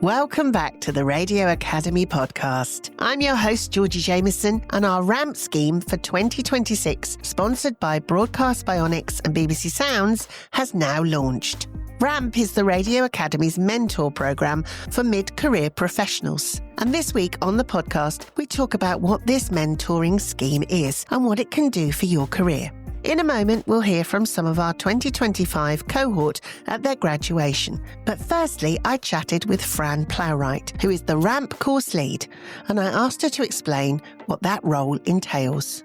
Welcome back to the Radio Academy podcast. I'm your host, Georgie Jameson, and our RAMP scheme for 2026, sponsored by Broadcast Bionics and BBC Sounds, has now launched. RAMP is the Radio Academy's mentor programme for mid-career professionals. And this week on the podcast, we talk about what this mentoring scheme is and what it can do for your career. In a moment, we'll hear from some of our 2025 cohort at their graduation. But firstly, I chatted with Fran Plowright, who is the RAMP course lead, and I asked her to explain what that role entails.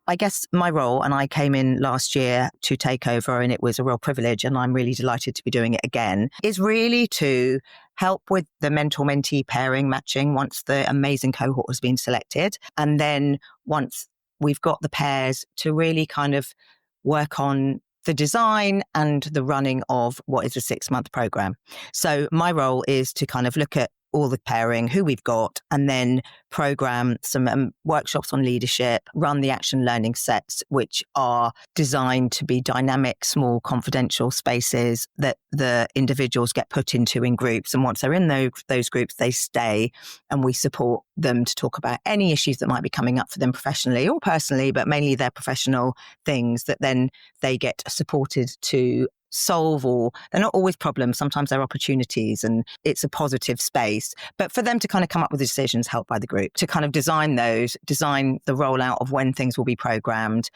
I guess my role, and I came in last year to take over, and it was a real privilege, and I'm really delighted to be doing it again, is really to help with the mentor-mentee pairing matching once the amazing cohort has been selected. And then once we've got the pairs, to really kind of work on the design and the running of what is a 6-month program. So my role is to kind of look at all the pairing, who we've got, and then program some workshops on leadership, run the action learning sets, which are designed to be dynamic, small, confidential spaces that the individuals get put into in groups. And once they're in those groups, they stay, and we support them to talk about any issues that might be coming up for them professionally or personally, but mainly their professional things that then they get supported to solve. Or they're not always problems, sometimes they're opportunities, and it's a positive space. But for them to kind of come up with the decisions helped by the group, to kind of design the rollout of when things will be programmed,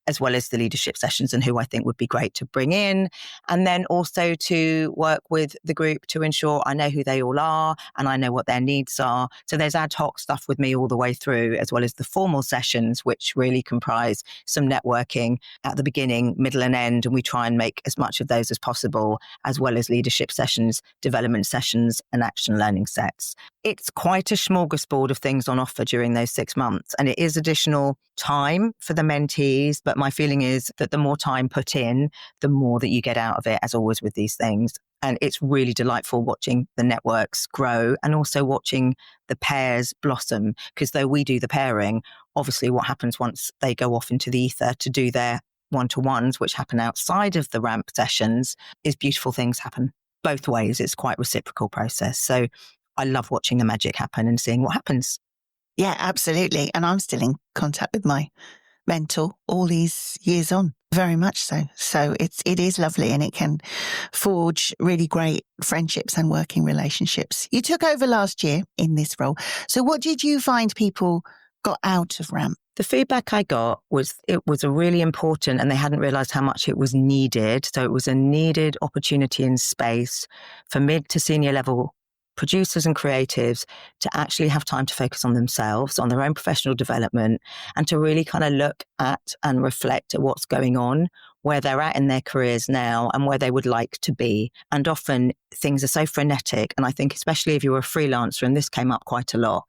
as well as the leadership sessions and who I think would be great to bring in. And then also to work with the group to ensure I know who they all are and I know what their needs are. So there's ad hoc stuff with me all the way through, as well as the formal sessions, which really comprise some networking at the beginning, middle and end. And we try and make as much of those as possible, as well as leadership sessions, development sessions, and action learning sets. It's quite a smorgasbord of things on offer during those 6 months. And it is additional time for the mentees, but my feeling is that the more time put in, the more that you get out of it, as always with these things. And it's really delightful watching the networks grow and also watching the pairs blossom, because though we do the pairing, obviously what happens once they go off into the ether to do their one-to-ones, which happen outside of the RAMP sessions, is beautiful things happen both ways. It's quite a reciprocal process. So I love watching the magic happen and seeing what happens. Yeah, absolutely. And I'm still in contact with my mentor all these years on, very much so. So it is lovely, and it can forge really great friendships and working relationships. You took over last year in this role. So what did you find people got out of RAMP? The feedback I got was it was a really important, and they hadn't realised how much it was needed. So it was a needed opportunity and space for mid to senior level producers and creatives to actually have time to focus on themselves, on their own professional development, and to really kind of look at and reflect at what's going on, where they're at in their careers now and where they would like to be. And often things are so frenetic. And I think especially if you're a freelancer, and this came up quite a lot,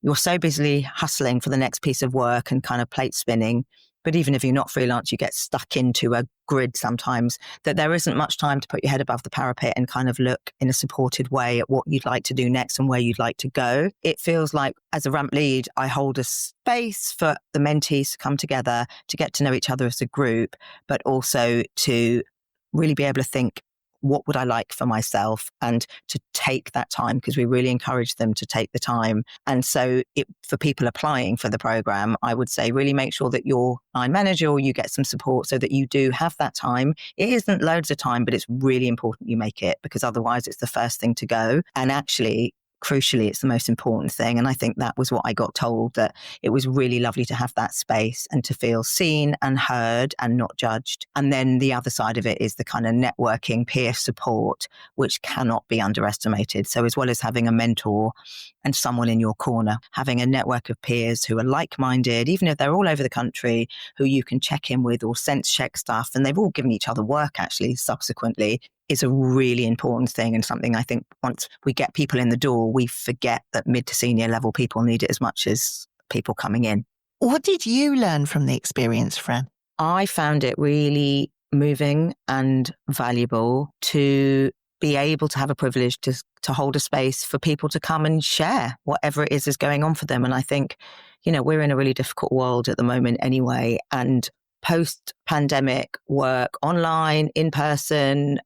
you're so busily hustling for the next piece of work and kind of plate spinning. But even if you're not freelance, you get stuck into a grid sometimes, that there isn't much time to put your head above the parapet and kind of look in a supported way at what you'd like to do next and where you'd like to go. It feels like as a RAMP lead, I hold a space for the mentees to come together, to get to know each other as a group, but also to really be able to think, what would I like for myself, and to take that time, because we really encourage them to take the time. And so for people applying for the program, I would say really make sure that your line manager or you get some support so that you do have that time. It isn't loads of time, but it's really important you make it, because otherwise it's the first thing to go. And actually, crucially, it's the most important thing. And I think that was what I got told, that it was really lovely to have that space and to feel seen and heard and not judged. And then the other side of it is the kind of networking, peer support, which cannot be underestimated. So as well as having a mentor and someone in your corner, having a network of peers who are like-minded, even if they're all over the country, who you can check in with or sense check stuff, and they've all given each other work actually subsequently, is a really important thing, and something I think once we get people in the door, we forget that mid to senior level people need it as much as people coming in. What did you learn from the experience, Fran? I found it really moving and valuable to be able to have a privilege to hold a space for people to come and share whatever it is going on for them. And I think, we're in a really difficult world at the moment anyway, and post-pandemic work online, in person,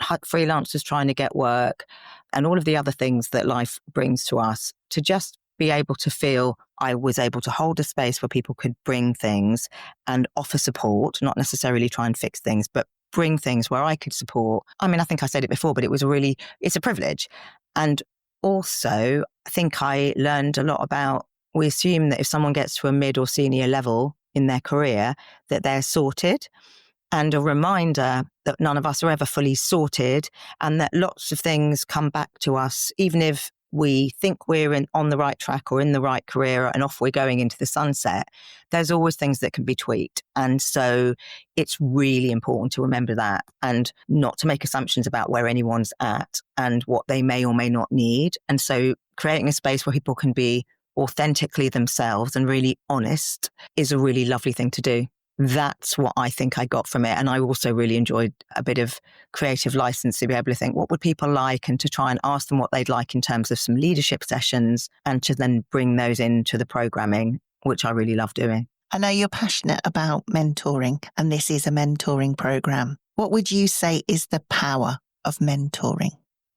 freelancers trying to get work and all of the other things that life brings to us, to just be able to feel I was able to hold a space where people could bring things and offer support, not necessarily try and fix things, but bring things where I could support. I mean, I think I said it before, but it's a privilege. And also, I think I learned a lot about, we assume that if someone gets to a mid or senior level in their career, that they're sorted. And a reminder that none of us are ever fully sorted, and that lots of things come back to us, even if we think we're on the right track or in the right career and off we're going into the sunset, there's always things that can be tweaked. And so it's really important to remember that and not to make assumptions about where anyone's at and what they may or may not need. And so creating a space where people can be authentically themselves and really honest is a really lovely thing to do. That's what I think I got from it. And I also really enjoyed a bit of creative license to be able to think, what would people like? And to try and ask them what they'd like in terms of some leadership sessions, and to then bring those into the programming, which I really love doing. I know you're passionate about mentoring, and this is a mentoring program. What would you say is the power of mentoring?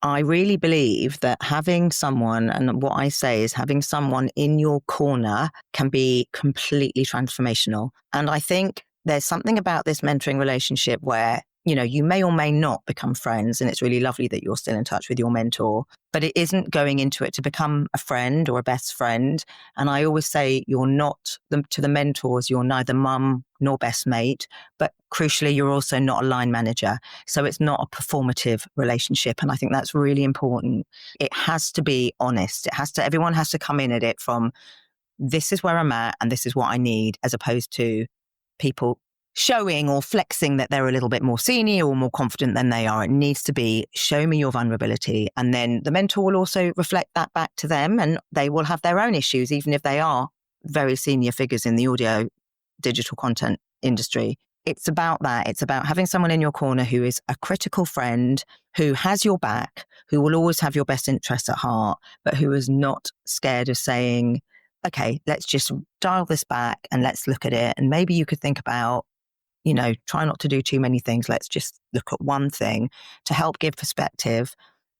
I really believe that having someone, and what I say is having someone in your corner, can be completely transformational. And I think there's something about this mentoring relationship where, you know, you may or may not become friends, and it's really lovely that you're still in touch with your mentor, but it isn't going into it to become a friend or a best friend. And I always say you're not, to the mentors, you're neither mum nor best mate, but crucially, you're also not a line manager. So it's not a performative relationship. And I think that's really important. It has to be honest. Everyone has to come in at it from, this is where I'm at and this is what I need, as opposed to people showing or flexing that they're a little bit more senior or more confident than they are. It needs to be, show me your vulnerability. And then the mentor will also reflect that back to them, and they will have their own issues, even if they are very senior figures in the audio digital content industry. It's about that. It's about having someone in your corner who is a critical friend, who has your back, who will always have your best interests at heart, but who is not scared of saying, okay, let's just dial this back and let's look at it. And maybe you could think about, you know, try not to do too many things. Let's just look at one thing to help give perspective.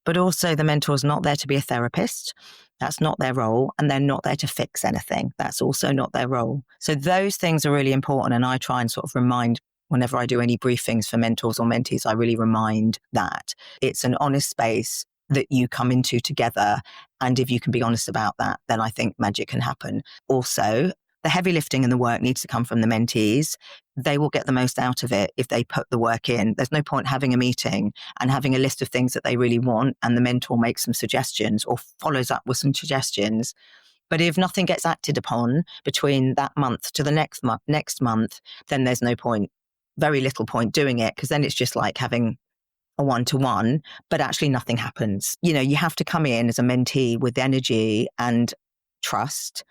But also the mentor's not there to be a therapist. That's not their role. And they're not there to fix anything. That's also not their role. So those things are really important. And I try and sort of remind, whenever I do any briefings for mentors or mentees, I really remind that it's an honest space that you come into together. And if you can be honest about that, then I think magic can happen. Also, the heavy lifting and the work needs to come from the mentees. They will get the most out of it if they put the work in. There's no point having a meeting and having a list of things that they really want, and the mentor makes some suggestions or follows up with some suggestions. But if nothing gets acted upon between that month to the next month, then there's no point, very little point doing it, because then it's just like having a one-to-one, but actually nothing happens. You know, you have to come in as a mentee with energy and trust,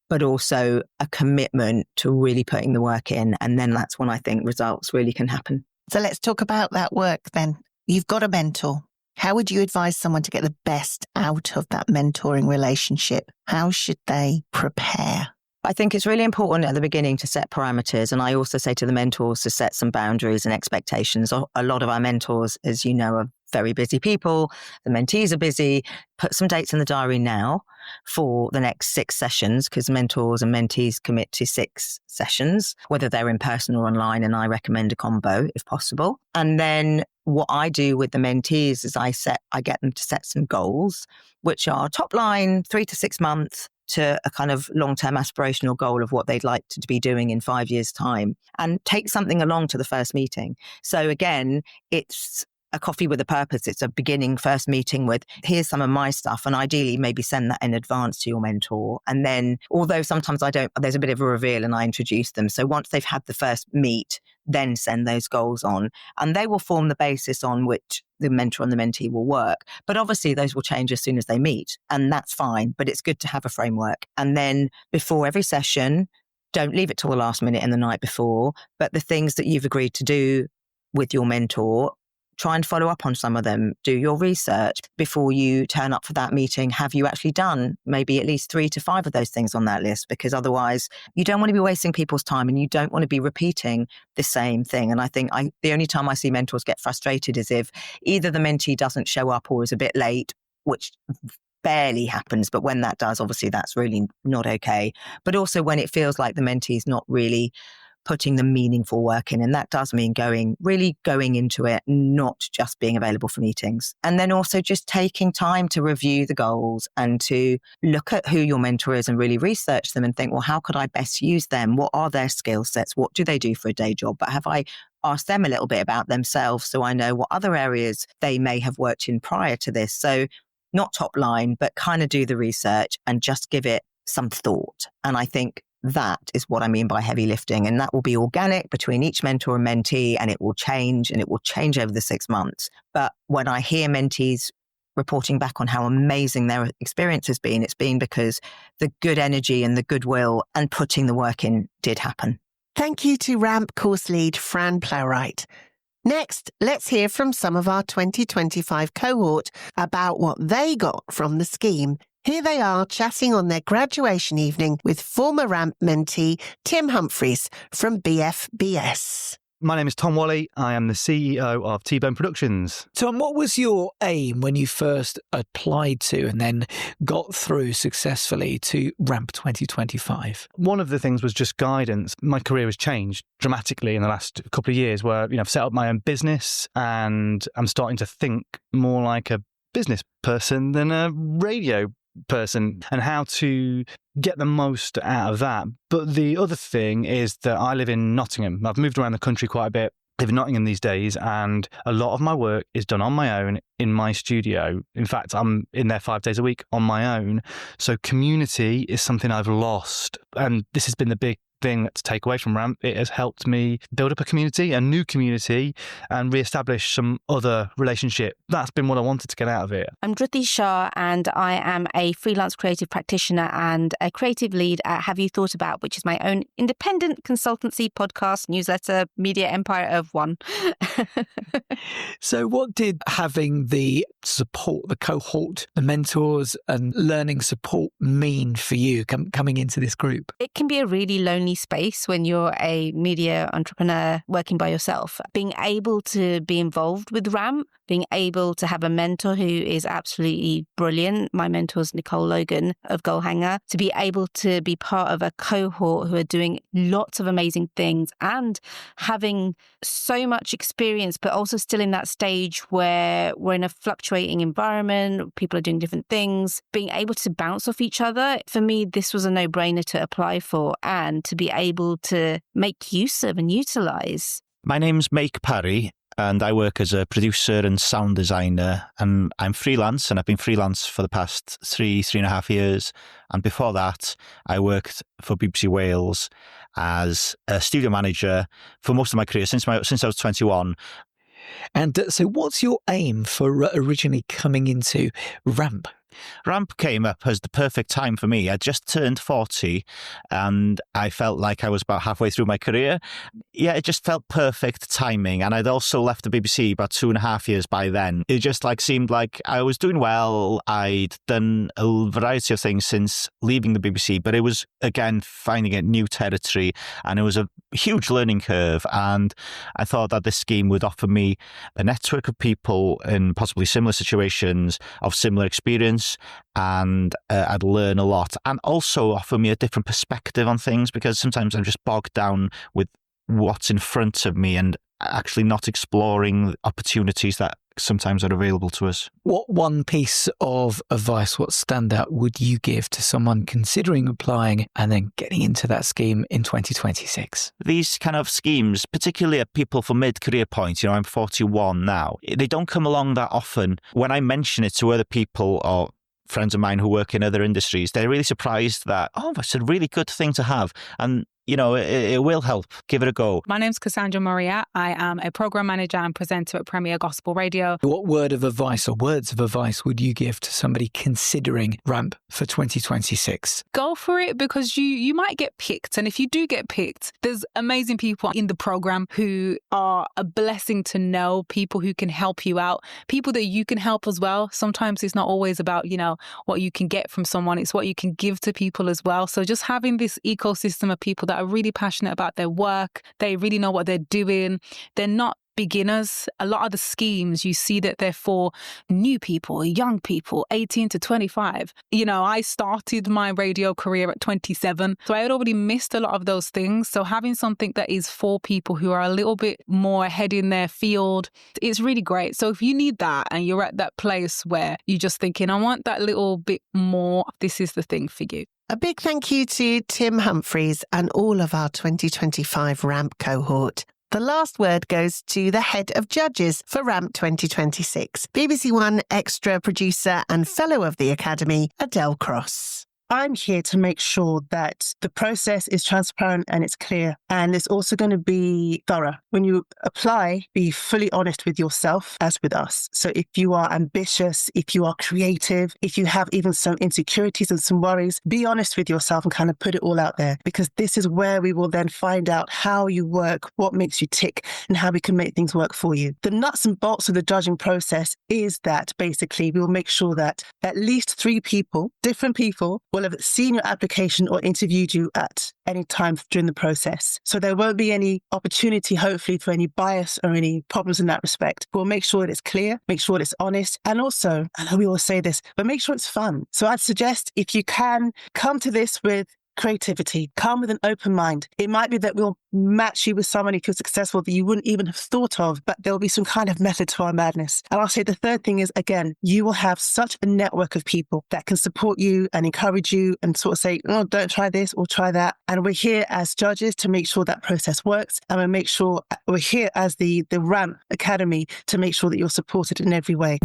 but also a commitment to really putting the work in. And then that's when I think results really can happen. So let's talk about that work then. You've got a mentor. How would you advise someone to get the best out of that mentoring relationship? How should they prepare? I think it's really important at the beginning to set parameters. And I also say to the mentors to set some boundaries and expectations. A lot of our mentors, as you know, are very busy people. The mentees are busy. Put some dates in the diary now for the next 6 sessions, because mentors and mentees commit to 6 sessions, whether they're in person or online. And I recommend a combo if possible. And then what I do with the mentees is I get them to set some goals, which are top line 3 to 6 months, to a kind of long-term aspirational goal of what they'd like to be doing in 5 years' time, and take something along to the first meeting. So again, it's a coffee with a purpose. It's a beginning first meeting with, here's some of my stuff, and ideally maybe send that in advance to your mentor. And then, although sometimes there's a bit of a reveal and I introduce them. So once they've had the first meet, then send those goals on, and they will form the basis on which the mentor and the mentee will work. But obviously those will change as soon as they meet, and that's fine, but it's good to have a framework. And then before every session, don't leave it till the last minute and the night before, but the things that you've agreed to do with your mentor, try and follow up on some of them, do your research before you turn up for that meeting. Have you actually done maybe at least 3 to 5 of those things on that list? Because otherwise you don't want to be wasting people's time and you don't want to be repeating the same thing. And I think the only time I see mentors get frustrated is if either the mentee doesn't show up or is a bit late, which barely happens. But when that does, obviously that's really not okay. But also when it feels like the mentee's not really putting the meaningful work in. And that does mean going into it, not just being available for meetings. And then also just taking time to review the goals and to look at who your mentor is and really research them and think, well, how could I best use them? What are their skill sets? What do they do for a day job? But have I asked them a little bit about themselves so I know what other areas they may have worked in prior to this? So not top line, but kind of do the research and just give it some thought. And I think that is what I mean by heavy lifting. And that will be organic between each mentor and mentee, and it will change over the 6 months. But when I hear mentees reporting back on how amazing their experience has been, it's been because the good energy and the goodwill and putting the work in did happen. Thank you to RAMP course lead Fran Plowright. Next, let's hear from some of our 2025 cohort about what they got from the scheme. Here they are chatting on their graduation evening with former RAMP mentee Tim Humphreys from BFBS. My name is Tom Wally. I am the CEO of T-Bone Productions. Tom, what was your aim when you first applied to and then got through successfully to RAMP 2025? One of the things was just guidance. My career has changed dramatically in the last couple of years where, I've set up my own business and I'm starting to think more like a business person than a radio person and how to get the most out of that. But the other thing is that I live in Nottingham. I've moved around the country quite a bit. I live in Nottingham these days, and a lot of my work is done on my own in my studio. In fact, I'm in there 5 days a week on my own. So community is something I've lost. And this has been the big thing to take away from RAMP. It has helped me build up a new community, and re-establish some other relationship. That's been what I wanted to get out of it. I'm Dhruti Shah, and I am a freelance creative practitioner and a creative lead at Have You Thought About, which is my own independent consultancy, podcast, newsletter, media empire of one. So what did having the support, the cohort, the mentors and learning support mean for you coming into this group? It can be a really lonely space when you're a media entrepreneur working by yourself. Being able to be involved with RAMP, being able to have a mentor who is absolutely brilliant. My mentor is Nicole Logan of Goalhanger. To be able to be part of a cohort who are doing lots of amazing things and having so much experience, but also still in that stage where we're in a fluctuating environment, people are doing different things, being able to bounce off each other. For me, this was a no-brainer to apply for and to be able to make use of and utilize. My name's Mike Parry, and I work as a producer and sound designer, and I'm freelance, and I've been freelance for the past 3.5 years. And before that, I worked for BBC Wales as a studio manager for most of my career since I was 21. And so what's your aim for originally coming into RAMP? RAMP came up as the perfect time for me. I just turned 40 and I felt like I was about halfway through my career. Yeah, it just felt perfect timing. And I'd also left the BBC about 2.5 years by then. It just seemed like I was doing well. I'd done a variety of things since leaving the BBC, but it was, again, finding a new territory, and it was a huge learning curve. And I thought that this scheme would offer me a network of people in possibly similar situations of similar experience, and I'd learn a lot, and also offer me a different perspective on things, because sometimes I'm just bogged down with what's in front of me and actually not exploring opportunities that sometimes are available to us. What one piece of advice, what standout would you give to someone considering applying and then getting into that scheme in 2026? These kind of schemes, particularly at people for mid-career point, I'm 41 now, they don't come along that often. When I mention it to other people or friends of mine who work in other industries, they're really surprised that, oh, that's a really good thing to have. And it will help. Give it a go. My name's Cassandra Maria. I am a program manager and presenter at Premier Gospel Radio. What word of advice or words of advice would you give to somebody considering Ramp for 2026? Go for it, because you might get picked. And if you do get picked, there's amazing people in the program who are a blessing to know, people who can help you out, people that you can help as well. Sometimes it's not always about, what you can get from someone. It's what you can give to people as well. So just having this ecosystem of people that are really passionate about their work, they really know what they're doing. They're not beginners. A lot of the schemes, you see that they're for new people, young people, 18 to 25. I started my radio career at 27, so I had already missed a lot of those things. So having something that is for people who are a little bit more ahead in their field, it's really great. So if you need that and you're at that place where you're just thinking, I want that little bit more, this is the thing for you. A big thank you to Tim Humphries and all of our 2025 Ramp cohort. The last word goes to the head of judges for Ramp 2026, BBC One extra producer and fellow of the Academy, Adele Cross. I'm here to make sure that the process is transparent and it's clear. And it's also going to be thorough. When you apply, be fully honest with yourself as with us. So if you are ambitious, if you are creative, if you have even some insecurities and some worries, be honest with yourself and kind of put it all out there, because this is where we will then find out how you work, what makes you tick, and how we can make things work for you. The nuts and bolts of the judging process is that basically we will make sure that at least 3 people, different people, will have seen your application or interviewed you at any time during the process. So there won't be any opportunity, hopefully, for any bias or any problems in that respect. We'll make sure that it's clear, make sure that it's honest, and also, I know we always say this, but make sure it's fun. So I'd suggest, if you can, come to this with creativity, come with an open mind. It might be that we'll match you with someone if you're successful that you wouldn't even have thought of, but there'll be some kind of method to our madness. And I'll say the third thing is, again, you will have such a network of people that can support you and encourage you and sort of say, oh, don't try this or try that. And we're here as judges to make sure that process works. And we're here as the Ramp Academy to make sure that you're supported in every way.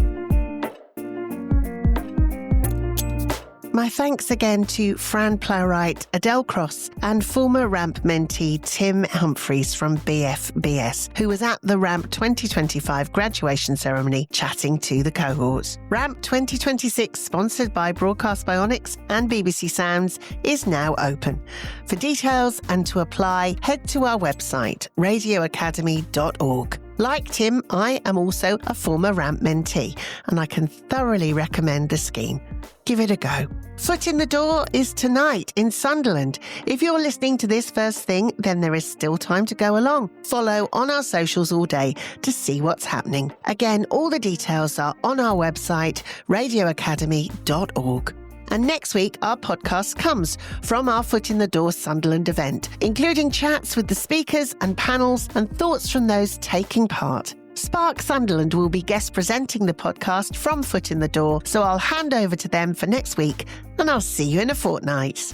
My thanks again to Fran Plowright, Adele Cross, and former Ramp mentee Tim Humphries from BFBS, who was at the Ramp 2025 graduation ceremony chatting to the cohort. Ramp 2026, sponsored by Broadcast Bionics and BBC Sounds, is now open. For details and to apply, head to our website, radioacademy.org. Like Tim, I am also a former Ramp mentee, and I can thoroughly recommend the scheme. Give it a go. Foot in the Door is tonight in Sunderland. If you're listening to this first thing, then there is still time to go along. Follow on our socials all day to see what's happening. Again, all the details are on our website, radioacademy.org. And next week, our podcast comes from our Foot in the Door Sunderland event, including chats with the speakers and panels and thoughts from those taking part. Spark Sunderland will be guest presenting the podcast from Foot in the Door, so I'll hand over to them for next week, and I'll see you in a fortnight.